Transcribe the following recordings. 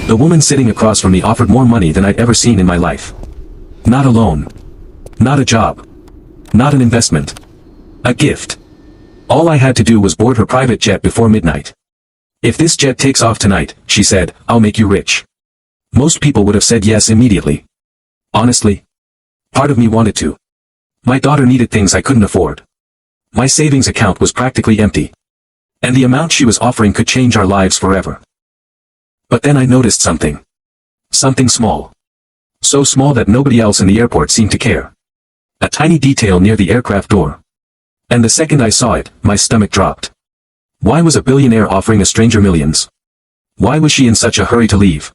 The woman sitting across from me offered more money than I'd ever seen in my life. Not a loan. Not a job. Not an investment. A gift. All I had to do was board her private jet before midnight. If this jet takes off tonight, she said, I'll make you rich. Most people would have said yes immediately. Honestly, part of me wanted to. My daughter needed things I couldn't afford. My savings account was practically empty. And the amount she was offering could change our lives forever. But then I noticed something. Something small. So small that nobody else in the airport seemed to care. A tiny detail near the aircraft door. And the second I saw it, my stomach dropped. Why was a billionaire offering a stranger millions? Why was she in such a hurry to leave?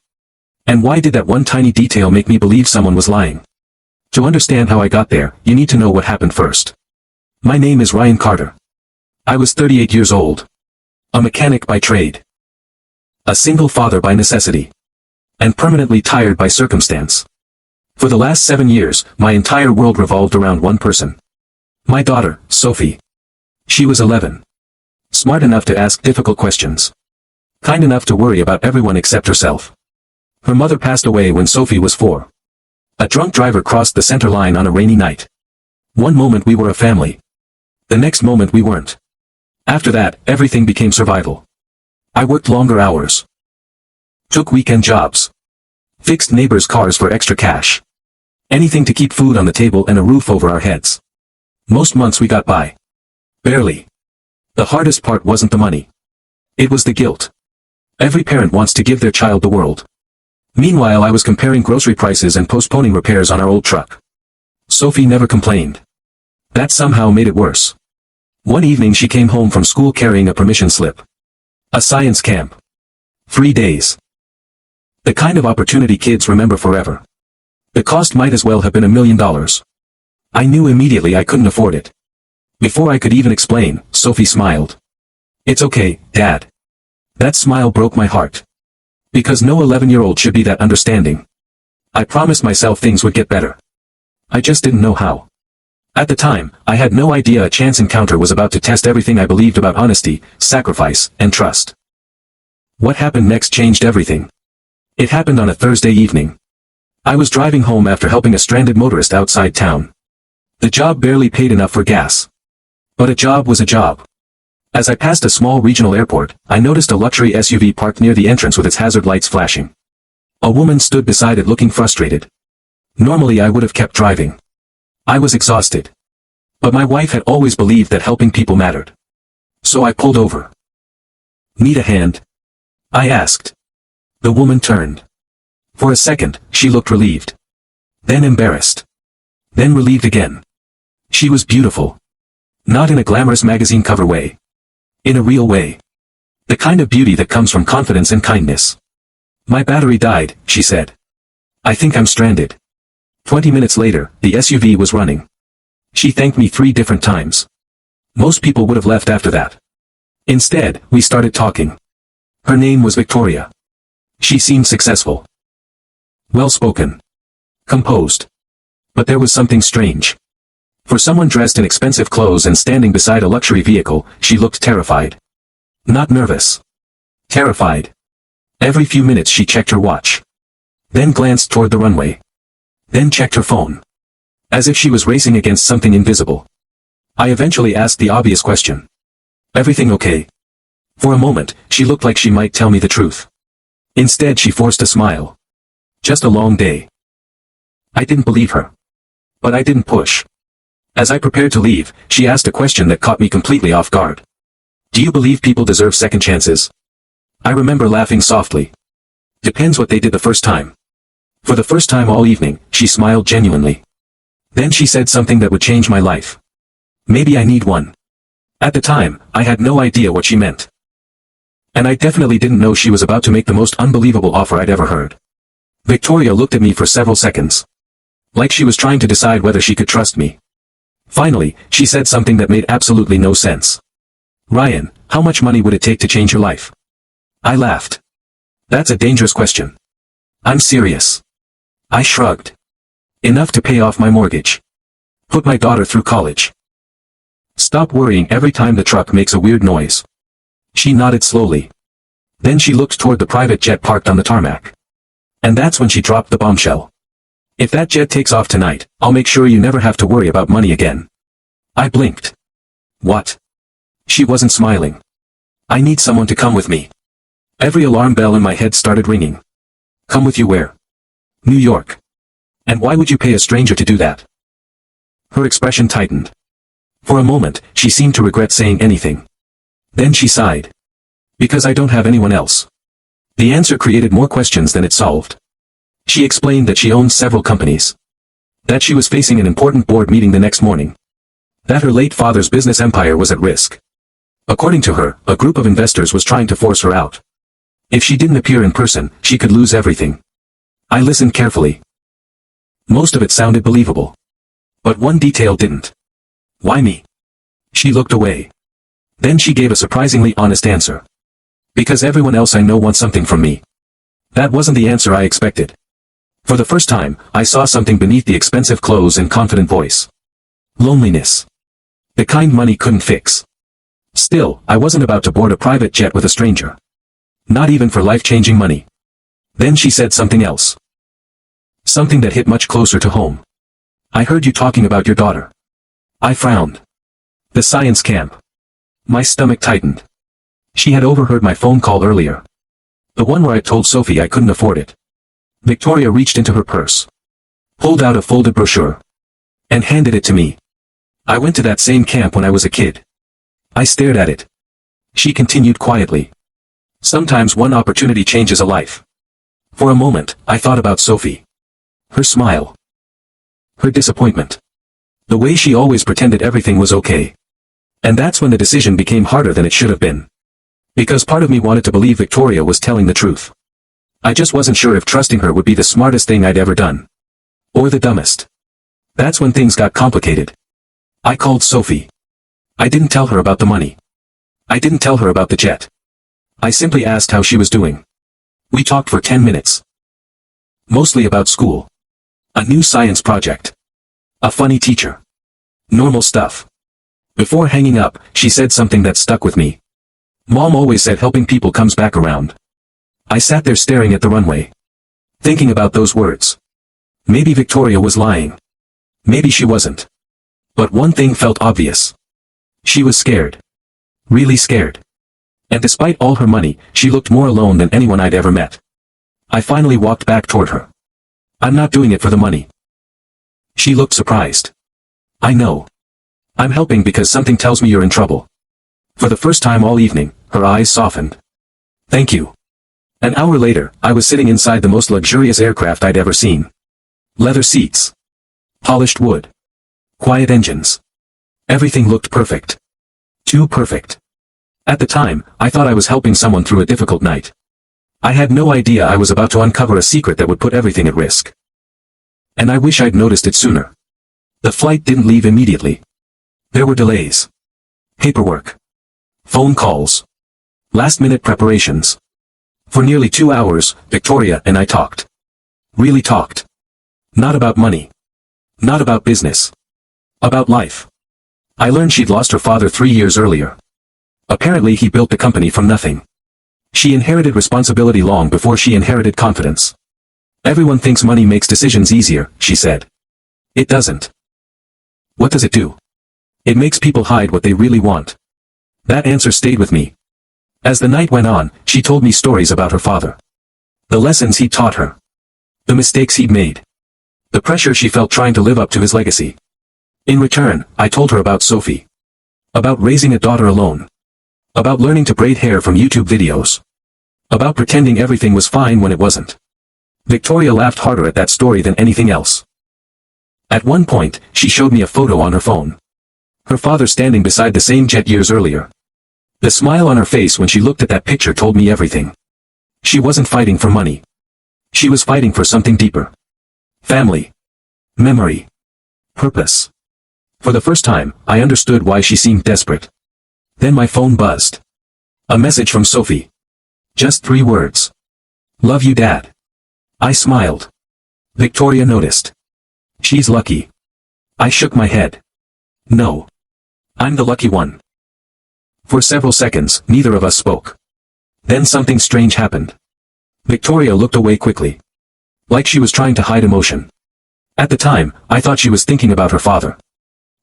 And why did that one tiny detail make me believe someone was lying? To understand how I got there, you need to know what happened first. My name is Ryan Carter. I was 38 years old. A mechanic by trade. A single father by necessity. And permanently tired by circumstance. For the last 7 years, my entire world revolved around one person. My daughter, Sophie. She was 11. Smart enough to ask difficult questions. Kind enough to worry about everyone except herself. Her mother passed away when Sophie was 4. A drunk driver crossed the center line on a rainy night. One moment we were a family. The next moment we weren't. After that, everything became survival. I worked longer hours. Took weekend jobs. Fixed neighbors' cars for extra cash. Anything to keep food on the table and a roof over our heads. Most months we got by. Barely. The hardest part wasn't the money. It was the guilt. Every parent wants to give their child the world. Meanwhile I was comparing grocery prices and postponing repairs on our old truck. Sophie never complained. That somehow made it worse. One evening she came home from school carrying a permission slip. A science camp. 3 days. The kind of opportunity kids remember forever. The cost might as well have been $1 million. I knew immediately I couldn't afford it. Before I could even explain, Sophie smiled. It's okay, Dad. That smile broke my heart. Because no 11-year-old should be that understanding. I promised myself things would get better. I just didn't know how. At the time, I had no idea a chance encounter was about to test everything I believed about honesty, sacrifice, and trust. What happened next changed everything. It happened on a Thursday evening. I was driving home after helping a stranded motorist outside town. The job barely paid enough for gas. But a job was a job. As I passed a small regional airport, I noticed a luxury SUV parked near the entrance with its hazard lights flashing. A woman stood beside it looking frustrated. Normally I would have kept driving. I was exhausted. But my wife had always believed that helping people mattered. So I pulled over. Need a hand? I asked. The woman turned. For a second, she looked relieved. Then embarrassed. Then relieved again. She was beautiful. Not in a glamorous magazine cover way. In a real way. The kind of beauty that comes from confidence and kindness. My battery died, she said. I think I'm stranded. 20 minutes later, the SUV was running. She thanked me 3 different times. Most people would have left after that. Instead, we started talking. Her name was Victoria. She seemed successful. Well-spoken. Composed. But there was something strange. For someone dressed in expensive clothes and standing beside a luxury vehicle, she looked terrified. Not nervous. Terrified. Every few minutes she checked her watch. Then glanced toward the runway. Then checked her phone. As if she was racing against something invisible. I eventually asked the obvious question. Everything okay? For a moment, she looked like she might tell me the truth. Instead she forced a smile. Just a long day. I didn't believe her. But I didn't push. As I prepared to leave, she asked a question that caught me completely off guard. Do you believe people deserve second chances? I remember laughing softly. Depends what they did the first time. For the first time all evening, she smiled genuinely. Then she said something that would change my life. Maybe I need one. At the time, I had no idea what she meant. And I definitely didn't know she was about to make the most unbelievable offer I'd ever heard. Victoria looked at me for several seconds. Like she was trying to decide whether she could trust me. Finally, she said something that made absolutely no sense. Ryan, how much money would it take to change your life? I laughed. That's a dangerous question. I'm serious. I shrugged. Enough to pay off my mortgage. Put my daughter through college. Stop worrying every time the truck makes a weird noise. She nodded slowly. Then she looked toward the private jet parked on the tarmac. And that's when she dropped the bombshell. If that jet takes off tonight, I'll make sure you never have to worry about money again. I blinked. What? She wasn't smiling. I need someone to come with me. Every alarm bell in my head started ringing. Come with you where? New York. And why would you pay a stranger to do that? Her expression tightened. For a moment, she seemed to regret saying anything. Then she sighed. Because I don't have anyone else. The answer created more questions than it solved. She explained that she owns several companies. That she was facing an important board meeting the next morning. That her late father's business empire was at risk. According to her, a group of investors was trying to force her out. If she didn't appear in person, she could lose everything. I listened carefully. Most of it sounded believable. But one detail didn't. Why me? She looked away. Then she gave a surprisingly honest answer. Because everyone else I know wants something from me. That wasn't the answer I expected. For the first time, I saw something beneath the expensive clothes and confident voice. Loneliness. The kind money couldn't fix. Still, I wasn't about to board a private jet with a stranger. Not even for life-changing money. Then she said something else. Something that hit much closer to home. I heard you talking about your daughter. I frowned. The science camp. My stomach tightened. She had overheard my phone call earlier. The one where I told Sophie I couldn't afford it. Victoria reached into her purse. Pulled out a folded brochure. And handed it to me. I went to that same camp when I was a kid. I stared at it. She continued quietly. Sometimes one opportunity changes a life. For a moment, I thought about Sophie. Her smile. Her disappointment. The way she always pretended everything was okay. And that's when the decision became harder than it should have been. Because part of me wanted to believe Victoria was telling the truth. I just wasn't sure if trusting her would be the smartest thing I'd ever done. Or the dumbest. That's when things got complicated. I called Sophie. I didn't tell her about the money. I didn't tell her about the jet. I simply asked how she was doing. We talked for 10 minutes. Mostly about school. A new science project. A funny teacher. Normal stuff. Before hanging up, she said something that stuck with me. Mom always said helping people comes back around. I sat there staring at the runway. Thinking about those words. Maybe Victoria was lying. Maybe she wasn't. But one thing felt obvious. She was scared. Really scared. And despite all her money, she looked more alone than anyone I'd ever met. I finally walked back toward her. I'm not doing it for the money. She looked surprised. I know. I'm helping because something tells me you're in trouble. For the first time all evening, her eyes softened. Thank you. An hour later, I was sitting inside the most luxurious aircraft I'd ever seen. Leather seats. Polished wood. Quiet engines. Everything looked perfect. Too perfect. At the time, I thought I was helping someone through a difficult night. I had no idea I was about to uncover a secret that would put everything at risk. And I wish I'd noticed it sooner. The flight didn't leave immediately. There were delays. Paperwork. Phone calls. Last-minute preparations. For nearly 2 hours, Victoria and I talked. Really talked. Not about money. Not about business. About life. I learned she'd lost her father 3 years earlier. Apparently he built the company from nothing. She inherited responsibility long before she inherited confidence. Everyone thinks money makes decisions easier, she said. It doesn't. What does it do? It makes people hide what they really want. That answer stayed with me. As the night went on, she told me stories about her father. The lessons he taught her. The mistakes he'd made. The pressure she felt trying to live up to his legacy. In return, I told her about Sophie. About raising a daughter alone. About learning to braid hair from YouTube videos. About pretending everything was fine when it wasn't. Victoria laughed harder at that story than anything else. At one point, she showed me a photo on her phone. Her father standing beside the same jet years earlier. The smile on her face when she looked at that picture told me everything. She wasn't fighting for money. She was fighting for something deeper. Family. Memory. Purpose. For the first time, I understood why she seemed desperate. Then my phone buzzed. A message from Sophie. Just 3 words. Love you, Dad. I smiled. Victoria noticed. She's lucky. I shook my head. No. I'm the lucky one. For several seconds, neither of us spoke. Then something strange happened. Victoria looked away quickly. Like she was trying to hide emotion. At the time, I thought she was thinking about her father.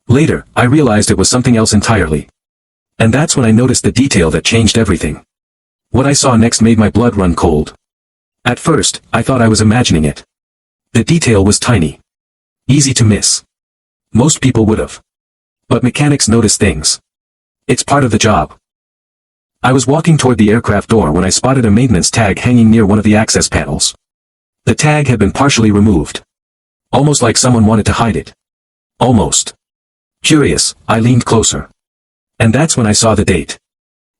Later, I realized it was something else entirely. And that's when I noticed the detail that changed everything. What I saw next made my blood run cold. At first, I thought I was imagining it. The detail was tiny. Easy to miss. Most people would have. But mechanics notice things. It's part of the job. I was walking toward the aircraft door when I spotted a maintenance tag hanging near one of the access panels. The tag had been partially removed. Almost like someone wanted to hide it. Almost. Curious, I leaned closer. And that's when I saw the date.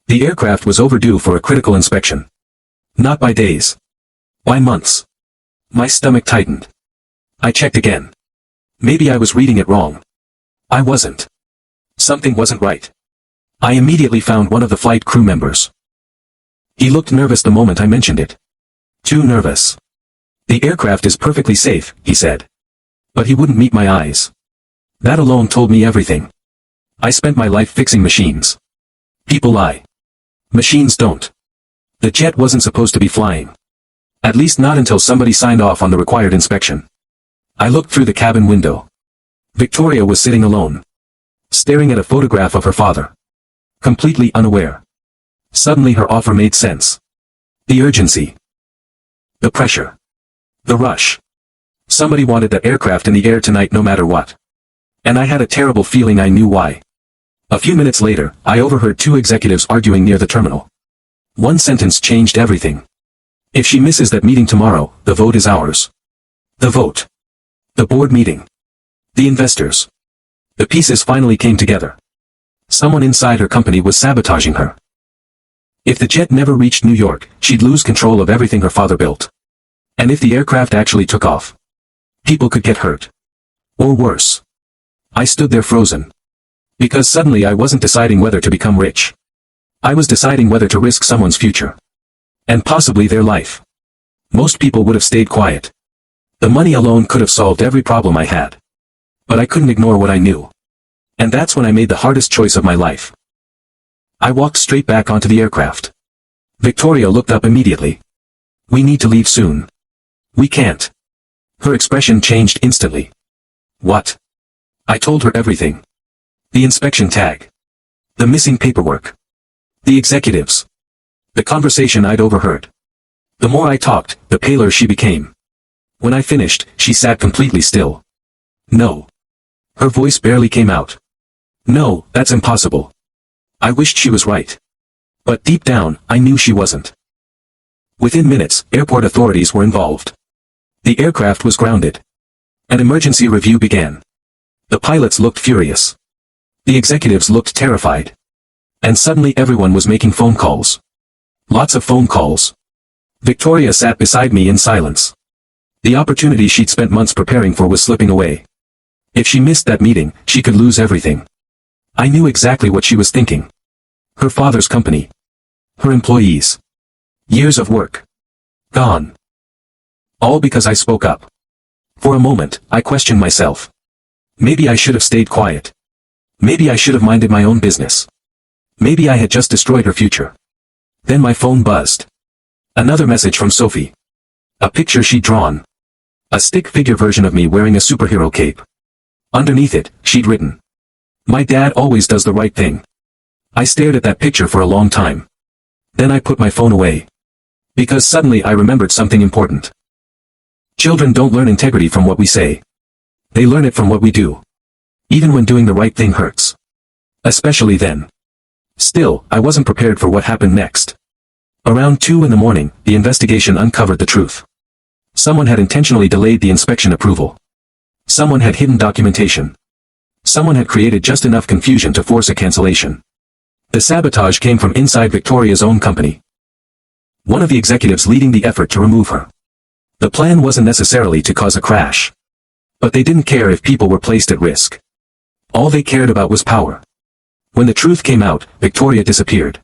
The aircraft was overdue for a critical inspection. Not by days. By months. My stomach tightened. I checked again. Maybe I was reading it wrong. I wasn't. Something wasn't right. I immediately found one of the flight crew members. He looked nervous the moment I mentioned it. Too nervous. The aircraft is perfectly safe, he said. But he wouldn't meet my eyes. That alone told me everything. I spent my life fixing machines. People lie. Machines don't. The jet wasn't supposed to be flying. At least not until somebody signed off on the required inspection. I looked through the cabin window. Victoria was sitting alone. Staring at a photograph of her father. Completely unaware. Suddenly her offer made sense. The urgency. The pressure. The rush. Somebody wanted that aircraft in the air tonight no matter what. And I had a terrible feeling I knew why. A few minutes later, I overheard two executives arguing near the terminal. One sentence changed everything. If she misses that meeting tomorrow, the vote is ours. The vote. The board meeting. The investors. The pieces finally came together. Someone inside her company was sabotaging her. If the jet never reached New York, she'd lose control of everything her father built. And if the aircraft actually took off, people could get hurt. Or worse. I stood there frozen. Because suddenly I wasn't deciding whether to become rich. I was deciding whether to risk someone's future. And possibly their life. Most people would have stayed quiet. The money alone could have solved every problem I had. But I couldn't ignore what I knew. And that's when I made the hardest choice of my life. I walked straight back onto the aircraft. Victoria looked up immediately. We need to leave soon. We can't. Her expression changed instantly. What? I told her everything. The inspection tag. The missing paperwork. The executives. The conversation I'd overheard. The more I talked, the paler she became. When I finished, she sat completely still. No. Her voice barely came out. No, that's impossible. I wished she was right. But deep down, I knew she wasn't. Within minutes, airport authorities were involved. The aircraft was grounded. An emergency review began. The pilots looked furious. The executives looked terrified. And suddenly everyone was making phone calls. Lots of phone calls. Victoria sat beside me in silence. The opportunity she'd spent months preparing for was slipping away. If she missed that meeting, she could lose everything. I knew exactly what she was thinking. Her father's company. Her employees. Years of work. Gone. All because I spoke up. For a moment, I questioned myself. Maybe I should have stayed quiet. Maybe I should have minded my own business. Maybe I had just destroyed her future. Then my phone buzzed. Another message from Sophie. A picture she'd drawn. A stick figure version of me wearing a superhero cape. Underneath it, she'd written. My dad always does the right thing. I stared at that picture for a long time. Then I put my phone away. Because suddenly I remembered something important. Children don't learn integrity from what we say. They learn it from what we do. Even when doing the right thing hurts. Especially then. Still, I wasn't prepared for what happened next. Around 2 in the morning, the investigation uncovered the truth. Someone had intentionally delayed the inspection approval. Someone had hidden documentation. Someone had created just enough confusion to force a cancellation. The sabotage came from inside Victoria's own company. One of the executives leading the effort to remove her. The plan wasn't necessarily to cause a crash. But they didn't care if people were placed at risk. All they cared about was power. When the truth came out, Victoria disappeared.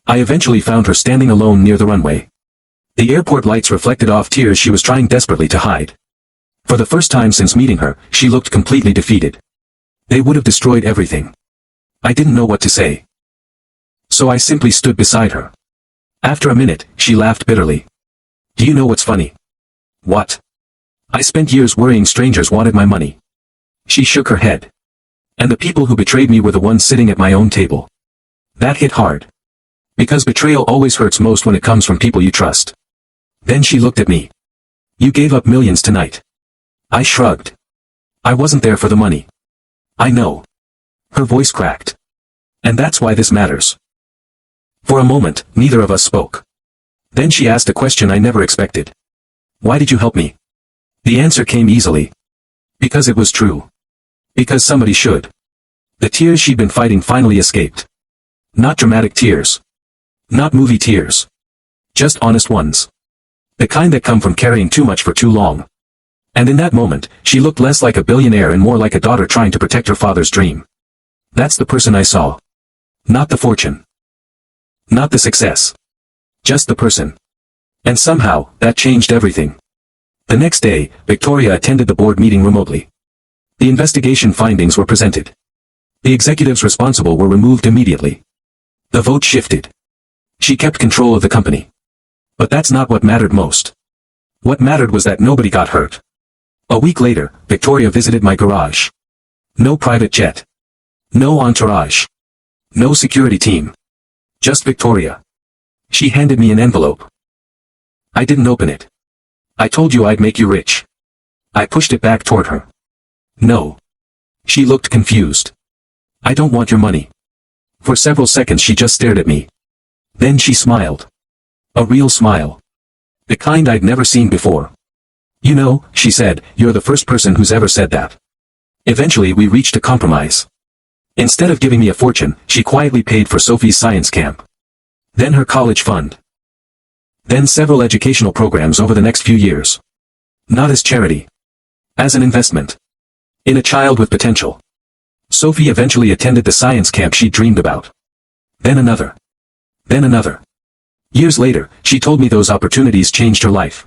I eventually found her standing alone near the runway. The airport lights reflected off tears she was trying desperately to hide. For the first time since meeting her, she looked completely defeated. They would have destroyed everything. I didn't know what to say. So I simply stood beside her. After a minute, she laughed bitterly. Do you know what's funny? What? I spent years worrying strangers wanted my money. She shook her head. And the people who betrayed me were the ones sitting at my own table. That hit hard. Because betrayal always hurts most when it comes from people you trust. Then she looked at me. You gave up millions tonight. I shrugged. I wasn't there for the money. I know. Her voice cracked. And that's why this matters. For a moment, neither of us spoke. Then she asked a question I never expected. Why did you help me? The answer came easily. Because it was true. Because somebody should. The tears she'd been fighting finally escaped. Not dramatic tears. Not movie tears. Just honest ones. The kind that come from carrying too much for too long. And in that moment, she looked less like a billionaire and more like a daughter trying to protect her father's dream. That's the person I saw. Not the fortune. Not the success. Just the person. And somehow, that changed everything. The next day, Victoria attended the board meeting remotely. The investigation findings were presented. The executives responsible were removed immediately. The vote shifted. She kept control of the company. But that's not what mattered most. What mattered was that nobody got hurt. A week later, Victoria visited my garage. No private jet. No entourage. No security team. Just Victoria. She handed me an envelope. I didn't open it. I told you I'd make you rich. I pushed it back toward her. No. She looked confused. I don't want your money. For several seconds she just stared at me. Then she smiled. A real smile. The kind I'd never seen before. You know, she said, you're the first person who's ever said that. Eventually we reached a compromise. Instead of giving me a fortune, she quietly paid for Sophie's science camp. Then her college fund. Then several educational programs over the next few years. Not as charity. As an investment. In a child with potential. Sophie eventually attended the science camp she dreamed about. Then another. Then another. Years later, she told me those opportunities changed her life.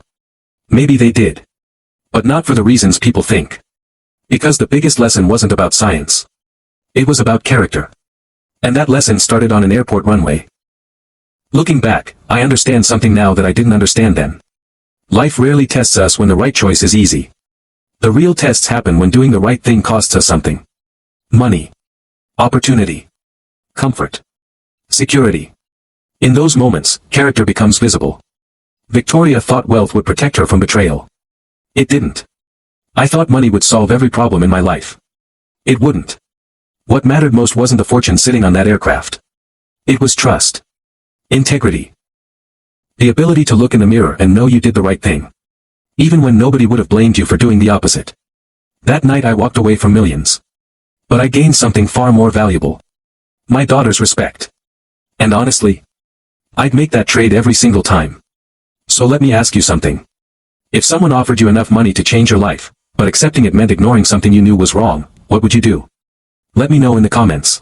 Maybe they did. But not for the reasons people think. Because the biggest lesson wasn't about science. It was about character. And that lesson started on an airport runway. Looking back, I understand something now that I didn't understand then. Life rarely tests us when the right choice is easy. The real tests happen when doing the right thing costs us something. Money. Opportunity. Comfort. Security. In those moments, character becomes visible. Victoria thought wealth would protect her from betrayal. It didn't. I thought money would solve every problem in my life. It wouldn't. What mattered most wasn't the fortune sitting on that aircraft. It was trust. Integrity. The ability to look in the mirror and know you did the right thing. Even when nobody would have blamed you for doing the opposite. That night I walked away from millions. But I gained something far more valuable. My daughter's respect. And honestly, I'd make that trade every single time. So let me ask you something. If someone offered you enough money to change your life, but accepting it meant ignoring something you knew was wrong, what would you do? Let me know in the comments.